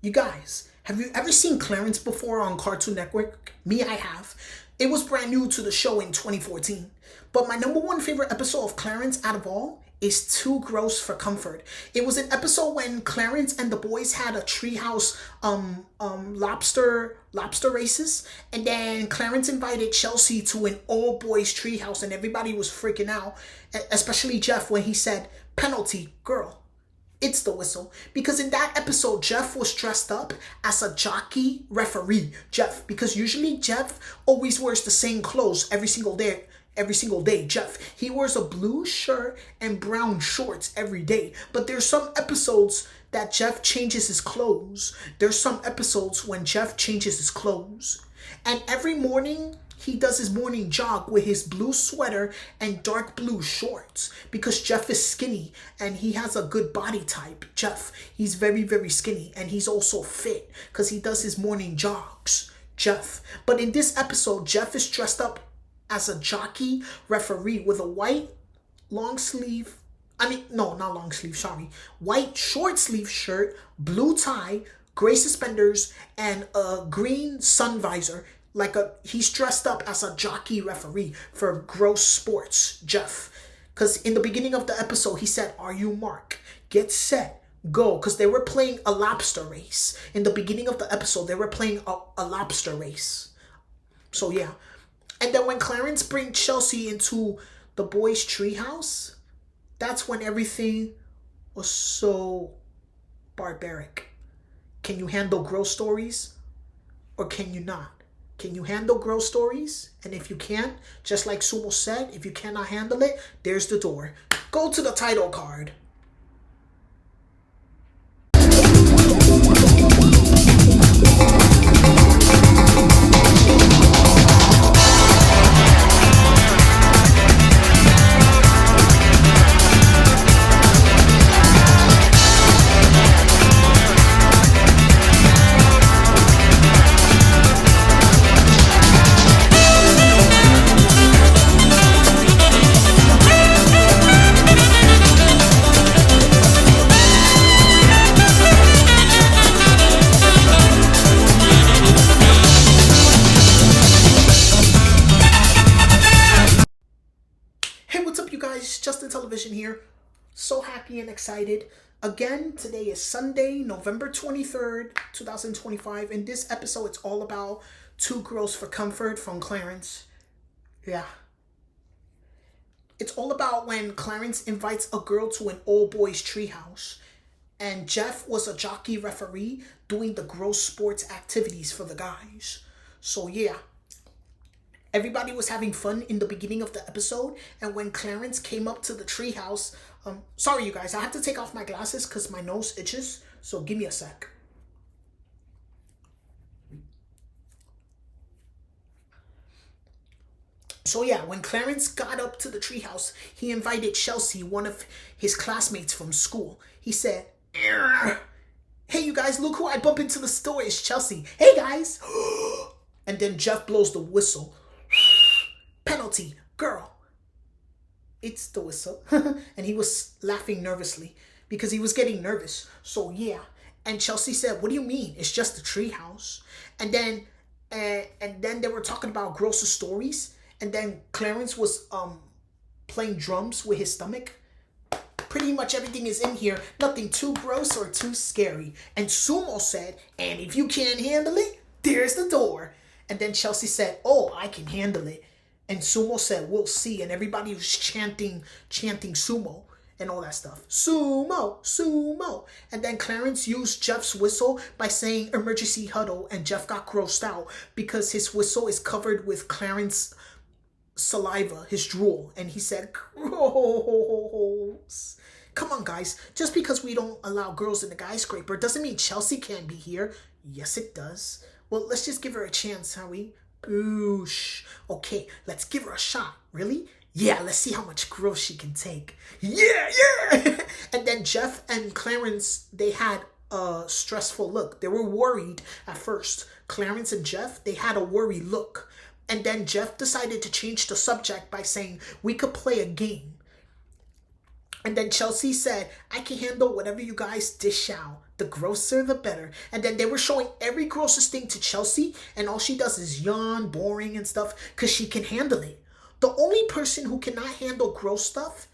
You guys, have you ever seen Clarence before on Cartoon Network? Me, I have. It was brand new to the show in 2014. But my number one favorite episode of Clarence out of all is Too Gross for Comfort. It was an episode when Clarence and the boys had a treehouse lobster races, and then Clarence invited Chelsea to an all boys treehouse, and everybody was freaking out, especially Jeff when he said, "Penalty, girl." It's the whistle. Because in that episode, Jeff was dressed up as a jockey referee. Jeff, because usually Jeff always wears the same clothes every single day. Every single day, Jeff. He wears a blue shirt and brown shorts every day. But there's some episodes that Jeff changes his clothes. There's some episodes when Jeff changes his clothes. And every morning, he does his morning jog with his blue sweater and dark blue shorts because Jeff is skinny and he has a good body type. Jeff, he's very, very skinny, and he's also fit because he does his morning jogs. Jeff. But in this episode, Jeff is dressed up as a jockey referee with a white long sleeve, no, not long sleeve, sorry, white short sleeve shirt, blue tie, gray suspenders, and a green sun visor. He's dressed up as a jockey referee for Gross Sports, Jeff. Because in the beginning of the episode, he said, "Are you Mark? Get set, go." Because they were playing a lobster race. In the beginning of the episode, they were playing a lobster race. So yeah. And then when Clarence brings Chelsea into the boys' treehouse, that's when everything was so barbaric. Can you handle gross stories? Or can you not? Can you handle gross stories? And if you can't, just like Sumo said, if you cannot handle it, there's the door. Go to the title card. Justin Television here. So happy and excited. Again, today is Sunday, November 23rd, 2025. In this episode, it's all about Too Gross for Comfort from Clarence. Yeah. It's all about when Clarence invites a girl to an all-boys treehouse. And Jeff was a jockey referee doing the gross sports activities for the guys. So yeah. Everybody was having fun in the beginning of the episode, and when Clarence came up to the treehouse, sorry you guys, I have to take off my glasses because my nose itches, so give me a sec. So yeah, when Clarence got up to the treehouse, he invited Chelsea, one of his classmates from school. He said, "Hey you guys, look who I bump into the store, it's Chelsea. Hey guys." And then Jeff blows the whistle. "Penalty, girl." It's the whistle. And he was laughing nervously because he was getting nervous. So yeah. And Chelsea said, "What do you mean? It's just a treehouse." And then they were talking about grosser stories. And then Clarence was playing drums with his stomach. Pretty much everything is in here. Nothing too gross or too scary. And Sumo said, "And if you can't handle it, there's the door." And then Chelsea said, "Oh, I can handle it." And Sumo said, "We'll see." And everybody was chanting Sumo and all that stuff. Sumo, Sumo. And then Clarence used Jeff's whistle by saying emergency huddle. And Jeff got grossed out because his whistle is covered with Clarence's saliva, his drool. And he said, "Gross." Come on, guys. Just because we don't allow girls in the guy scraper doesn't mean Chelsea can't be here. Yes, it does. Well, let's just give her a chance, shall we? Boosh. Okay, let's give her a shot. Really? Yeah, let's see how much gross she can take. Yeah. And then Jeff and Clarence, they had a stressful look. They were worried at first. Clarence and Jeff, they had a worried look. And then Jeff decided to change the subject by saying, "We could play a game." And then Chelsea said, I can handle whatever you guys dish out. The grosser, the better. And then they were showing every grossest thing to Chelsea, and all she does is yawn, boring and stuff, because she can handle it. The only person who cannot handle gross stuff,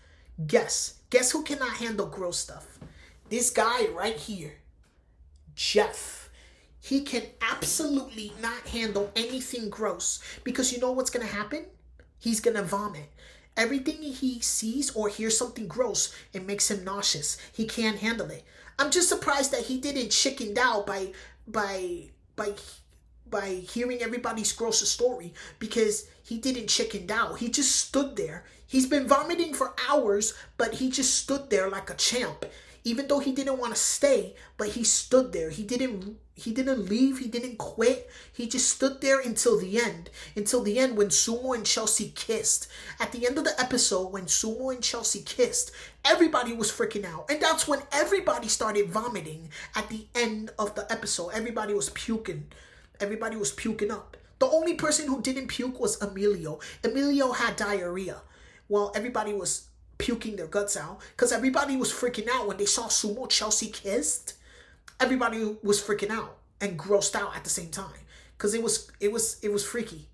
guess who cannot handle gross stuff? This guy right here, Jeff. He can absolutely not handle anything gross, because you know what's going to happen? He's going to vomit. Everything he sees or hears something gross, it makes him nauseous. He can't handle it. I'm just surprised that he didn't chicken out by hearing everybody's grossest story, because he didn't chicken out. He just stood there. He's been vomiting for hours, but he just stood there like a champ. Even though he didn't want to stay, but he stood there. He didn't leave. He didn't quit. He just stood there until the end. Until the end, when Sumo and Chelsea kissed. At the end of the episode, when Sumo and Chelsea kissed, everybody was freaking out. And that's when everybody started vomiting. At the end of the episode, everybody was puking. Everybody was puking up. The only person who didn't puke was Emilio. Emilio had diarrhea. Well, everybody was puking their guts out, because everybody was freaking out when they saw Sumo Chelsea kissed. Everybody was freaking out and grossed out at the same time, because it was freaky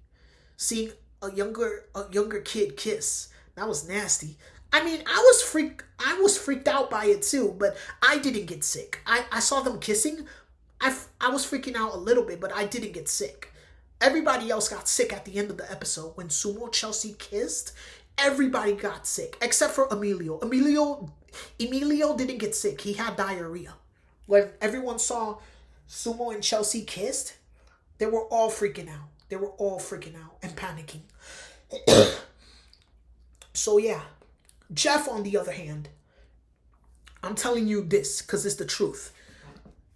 seeing a younger kid kiss. That was nasty. I mean, I was freaked out by it too, but I didn't get sick. I saw them kissing. I was freaking out a little bit, but I didn't get sick. Everybody else got sick at the end of the episode when Sumo Chelsea kissed. Everybody got sick except for Emilio. Emilio didn't get sick. He had diarrhea. When everyone saw Sumo and Chelsea kissed, they were all freaking out. They were all freaking out and panicking. So yeah, Jeff, on the other hand, I'm telling you this because it's the truth.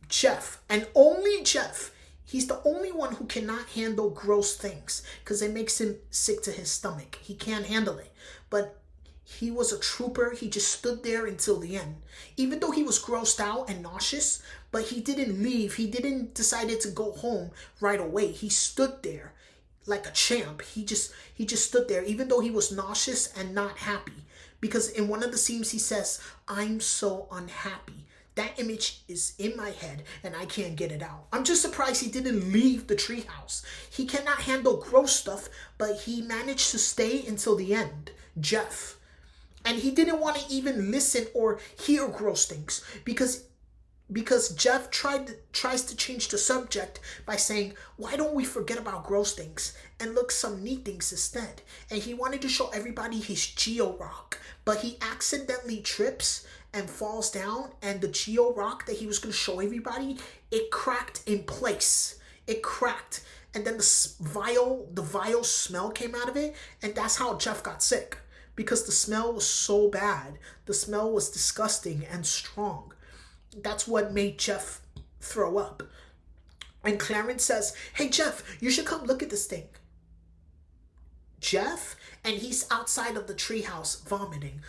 Jeff, and only Jeff, he's the only one who cannot handle gross things because it makes him sick to his stomach. He can't handle it. But he was a trooper. He just stood there until the end. Even though he was grossed out and nauseous, but he didn't leave. He didn't decide to go home right away. He stood there like a champ. He just stood there even though he was nauseous and not happy. Because in one of the scenes he says, "I'm so unhappy." That image is in my head and I can't get it out. I'm just surprised he didn't leave the treehouse. He cannot handle gross stuff, but he managed to stay until the end. Jeff. And he didn't want to even listen or hear gross things because Jeff tries to change the subject by saying, why don't we forget about gross things and look some neat things instead? And he wanted to show everybody his Geo Rock, but he accidentally trips and falls down, and the Geo Rock that he was going to show everybody, it cracked in place. It cracked, and then the vile smell came out of it, and that's how Jeff got sick, because the smell was so bad. The smell was disgusting and strong. That's what made Jeff throw up. And Clarence says, "Hey Jeff, you should come look at this thing." Jeff, and he's outside of the treehouse vomiting.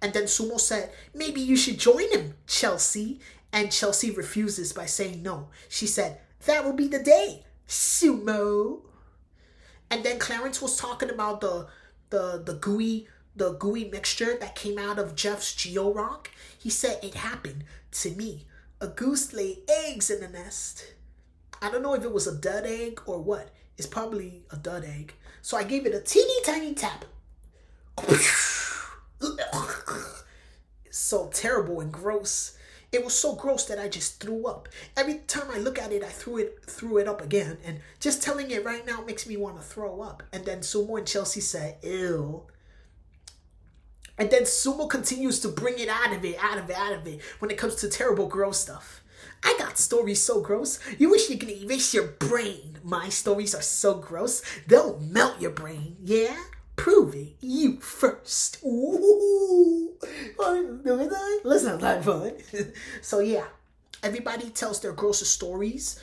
And then Sumo said, "Maybe you should join him, Chelsea." And Chelsea refuses by saying no. She said, "That will be the day, Sumo." And then Clarence was talking about the gooey mixture that came out of Jeff's Geo Rock. He said, "It happened to me. A goose laid eggs in the nest." I don't know if it was a dud egg or what. It's probably a dud egg. So I gave it a teeny tiny tap. So terrible and gross. It was so gross that I just threw up. Every time I look at it, I threw it up again. And just telling it right now makes me want to throw up. And then Sumo and Chelsea said, "Ew." And then Sumo continues to bring it out of it when it comes to terrible gross stuff. "I got stories so gross, you wish you could erase your brain. My stories are so gross, they'll melt your brain. Yeah? Prove it, you first." Ooh. Let's not have fun. So yeah, everybody tells their grossest stories.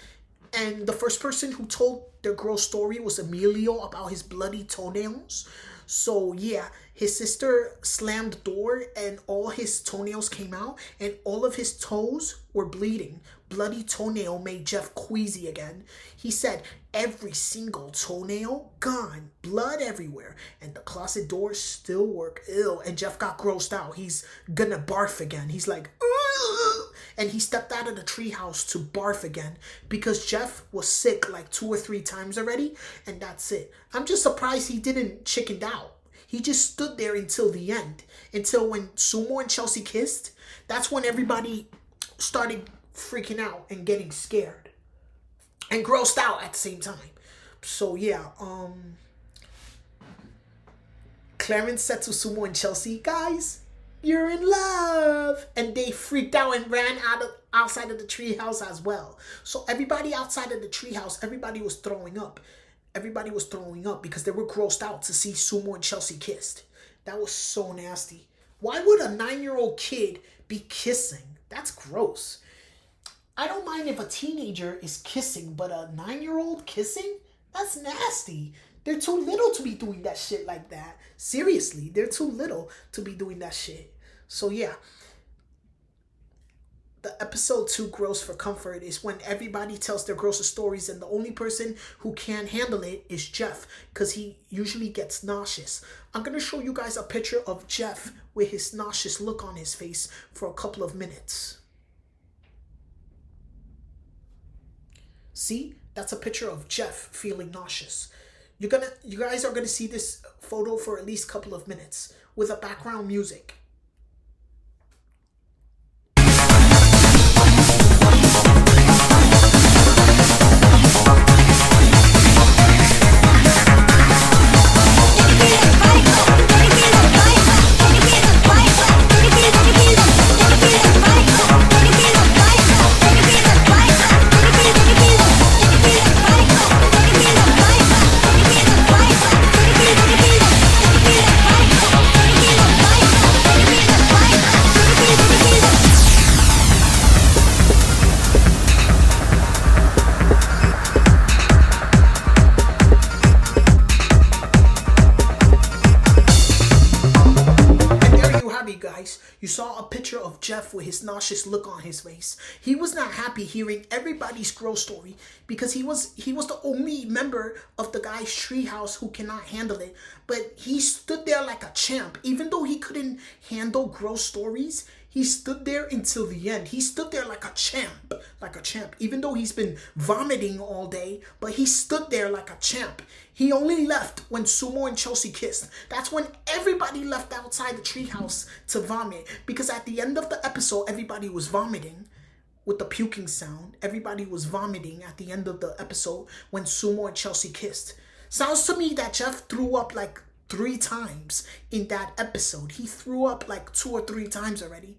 And the first person who told their gross story was Emilio about his bloody toenails. So yeah, his sister slammed the door and all his toenails came out and all of his toes were bleeding. Bloody toenail made Jeff queasy again. He said every single toenail gone, blood everywhere, and the closet doors still work. Ew. And Jeff got grossed out. He's gonna barf again. He's like, ugh! And he stepped out of the treehouse to barf again because Jeff was sick like 2 or 3 times already, and that's it. I'm just surprised he didn't chickened out. He just stood there until the end, until when Sumo and Chelsea kissed. That's when everybody started freaking out and getting scared and grossed out at the same time. So yeah, Clarence said to Sumo and Chelsea, guys, you're in love, and they freaked out and ran outside of the treehouse as well. So everybody outside of the treehouse, everybody was throwing up. Everybody was throwing up because they were grossed out to see Sumo and Chelsea kissed. That was so nasty. Why would a 9-year-old kid be kissing? That's gross. I don't mind if a teenager is kissing, but a 9-year-old kissing? That's nasty. They're too little to be doing that shit like that. Seriously, they're too little to be doing that shit. So yeah, the episode 2 gross for comfort is when everybody tells their grossest stories and the only person who can't handle it is Jeff because he usually gets nauseous. I'm going to show you guys a picture of Jeff with his nauseous look on his face for a couple of minutes. See? That's a picture of Jeff feeling nauseous. You guys are gonna see this photo for at least a couple of minutes with a background music. Guys, you saw a picture of Jeff with his nauseous look on his face. He was not happy hearing everybody's gross story because he was the only member of the guy's treehouse who cannot handle it. But he stood there like a champ. Even though he couldn't handle gross stories, he stood there until the end. He stood there like a champ, even though he's been vomiting all day, but he stood there like a champ. He only left when Sumo and Chelsea kissed. That's when everybody left outside the treehouse to vomit, because at the end of the episode, everybody was vomiting with the puking sound. Everybody was vomiting at the end of the episode when Sumo and Chelsea kissed. Sounds to me that Jeff threw up like 3 times in that episode. He threw up like 2 or 3 times already.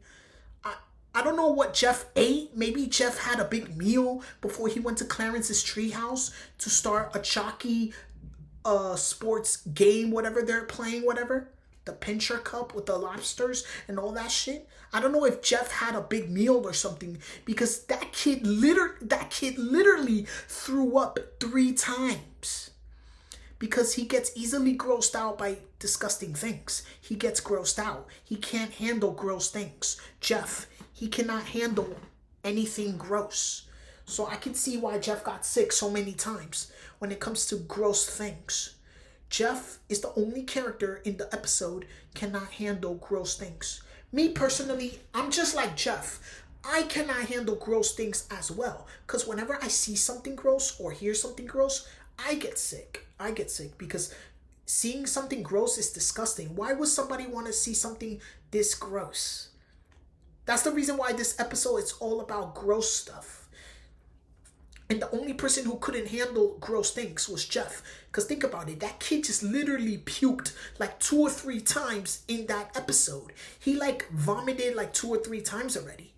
I don't know what Jeff ate. Maybe Jeff had a big meal before he went to Clarence's treehouse to start a chalky sports game, whatever they're playing, whatever. The pincher cup with the lobsters and all that shit. I don't know if Jeff had a big meal or something, because that kid literally threw up 3 times. Because he gets easily grossed out by disgusting things. He gets grossed out. He can't handle gross things. Jeff, he cannot handle anything gross. So I can see why Jeff got sick so many times when it comes to gross things. Jeff is the only character in the episode cannot handle gross things. Me personally, I'm just like Jeff. I cannot handle gross things as well. Because whenever I see something gross or hear something gross, I get sick. Because seeing something gross is disgusting. Why would somebody want to see something this gross? That's the reason why this episode is all about gross stuff. And the only person who couldn't handle gross things was Jeff. Because think about it, that kid just literally puked like 2 or 3 times in that episode. He like vomited like 2 or 3 times already.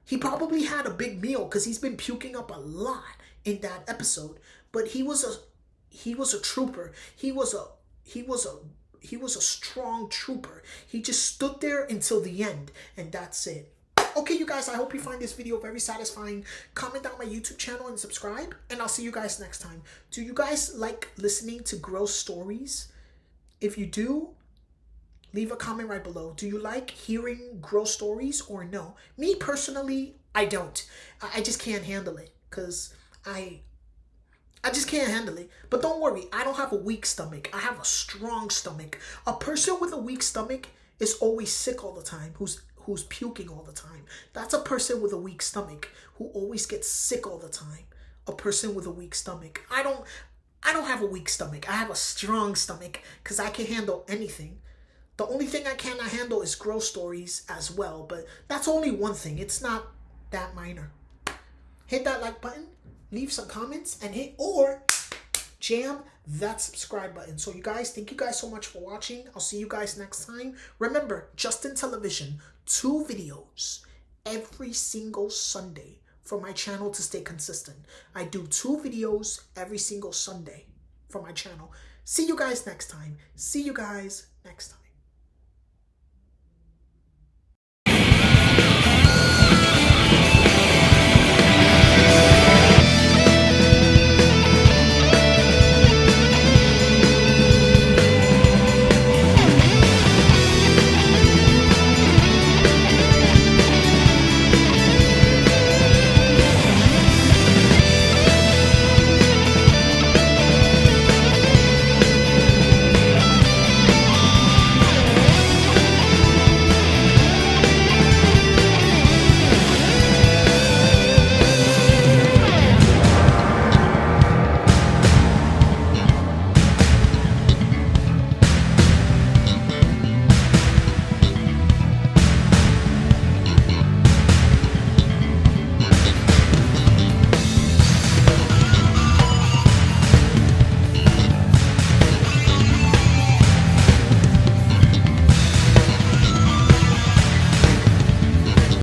He probably had a big meal because he's been puking up a lot in that episode. But he was a trooper. He was a strong trooper. He just stood there until the end, and that's it. Okay, you guys, I hope you find this video very satisfying. Comment down my YouTube channel and subscribe, and I'll see you guys next time. Do you guys like listening to gross stories? If you do, leave a comment right below. Do you like hearing gross stories or no? Me personally, I don't. I just can't handle it because I just can't handle it. But don't worry, I don't have a weak stomach. I have a strong stomach. A person with a weak stomach is always sick all the time, who's puking all the time. That's a person with a weak stomach who always gets sick all the time. A person with a weak stomach. I don't have a weak stomach. I have a strong stomach because I can handle anything. The only thing I cannot handle is gross stories as well, but that's only one thing. It's not that minor. Hit that like button, leave some comments, and jam that subscribe button. So you guys, thank you guys so much for watching. I'll see you guys next time. Remember, Justin Television, 2 videos every single Sunday for my channel to stay consistent. I do 2 videos every single Sunday for my channel. See you guys next time. See you guys next time.